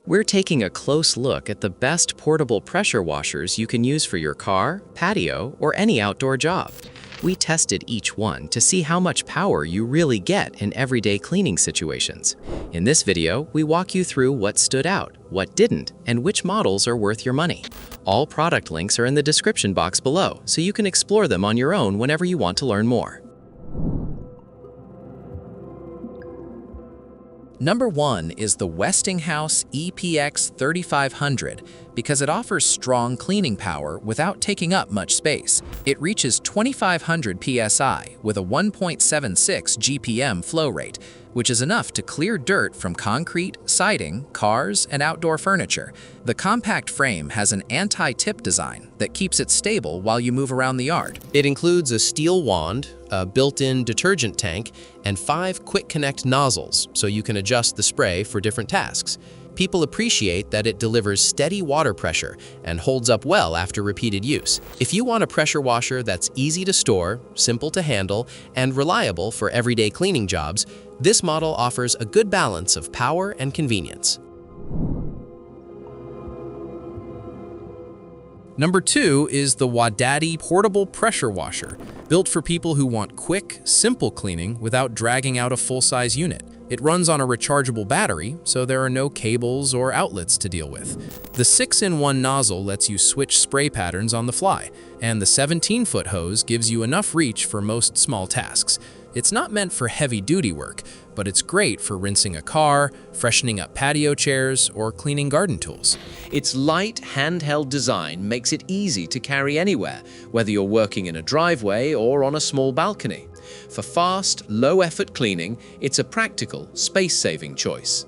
We're taking a close look at the best portable pressure washers you can use for your car, patio, or any outdoor job. We tested each one to see how much power you really get in everyday cleaning situations. In this video, we walk you through what stood out, what didn't, and which models are worth your money. All product links are in the description box below, so you can explore them on your own whenever you want to learn more. Number 1 is the Westinghouse EPX 3500 because it offers strong cleaning power without taking up much space. It reaches 2500 psi with a 1.76 GPM flow rate, which is enough to clear dirt from concrete, siding, cars, and outdoor furniture. The compact frame has an anti-tip design that keeps it stable while you move around the yard. It includes a steel wand, a built-in detergent tank, and 5 quick connect nozzles, so you can adjust the spray for different tasks. People appreciate that it delivers steady water pressure and holds up well after repeated use. If you want a pressure washer that's easy to store, simple to handle, and reliable for everyday cleaning jobs, this model offers a good balance of power and convenience. Number 2 is the WADADDY portable pressure washer, built for people who want quick, simple cleaning without dragging out a full-size unit. It runs on a rechargeable battery, so there are no cables or outlets to deal with. The 6-in-1 nozzle lets you switch spray patterns on the fly, and the 17-foot hose gives you enough reach for most small tasks. It's not meant for heavy-duty work, but it's great for rinsing a car, freshening up patio chairs, or cleaning garden tools. Its light, handheld design makes it easy to carry anywhere, whether you're working in a driveway or on a small balcony. For fast, low-effort cleaning, it's a practical, space-saving choice.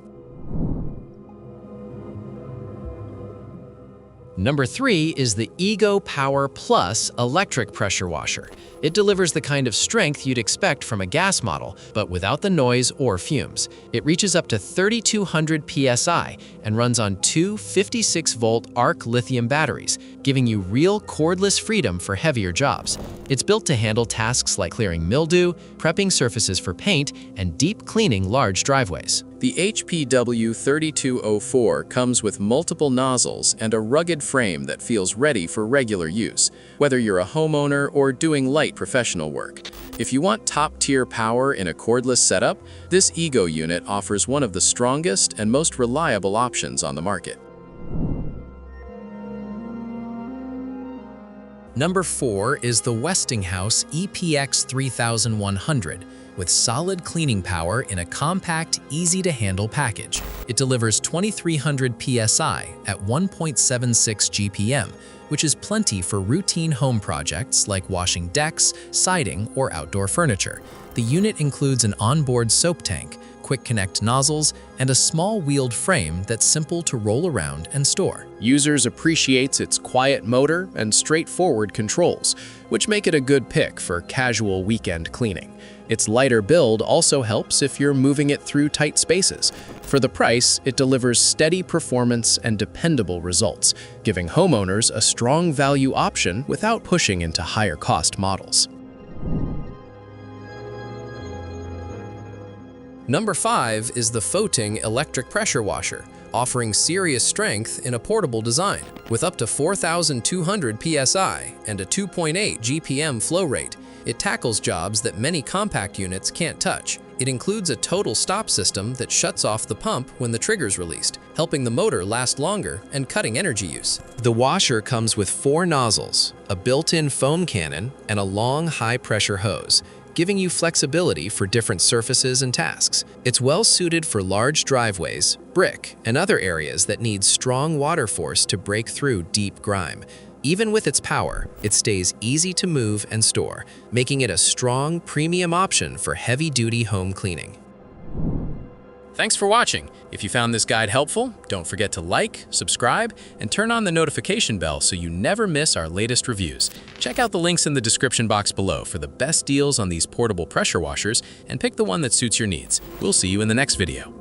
Number 3 is the Ego Power Plus electric pressure washer. It delivers the kind of strength you'd expect from a gas model, but without the noise or fumes. It reaches up to 3200 psi and runs on 2 56-volt ARC lithium batteries, giving you real cordless freedom for heavier jobs. It's built to handle tasks like clearing mildew, prepping surfaces for paint, and deep cleaning large driveways. The HPW 3204 comes with multiple nozzles and a rugged frame that feels ready for regular use, whether you're a homeowner or doing light professional work. If you want top-tier power in a cordless setup, this Ego unit offers one of the strongest and most reliable options on the market. Number 4 is the Westinghouse EPX 3100 with solid cleaning power in a compact, easy-to-handle package. It delivers 2300 psi at 1.76 GPM, which is plenty for routine home projects like washing decks, siding, or outdoor furniture. The unit includes an onboard soap tank, quick connect nozzles, and a small wheeled frame that's simple to roll around and store. Users appreciate its quiet motor and straightforward controls, which make it a good pick for casual weekend cleaning. Its lighter build also helps if you're moving it through tight spaces. For the price, it delivers steady performance and dependable results, giving homeowners a strong value option without pushing into higher-cost models. Number 5 is the FOTIng electric pressure washer, offering serious strength in a portable design. With up to 4200 psi and a 2.8 GPM flow rate, it tackles jobs that many compact units can't touch. It includes a total stop system that shuts off the pump when the trigger's released, helping the motor last longer and cutting energy use. The washer comes with 4 nozzles, a built-in foam cannon, and a long, high-pressure hose, giving you flexibility for different surfaces and tasks. It's well suited for large driveways, brick, and other areas that need strong water force to break through deep grime. Even with its power, it stays easy to move and store, making it a strong, premium option for heavy-duty home cleaning. Thanks for watching. If you found this guide helpful, don't forget to like, subscribe, and turn on the notification bell so you never miss our latest reviews. Check out the links in the description box below for the best deals on these portable pressure washers and pick the one that suits your needs. We'll see you in the next video.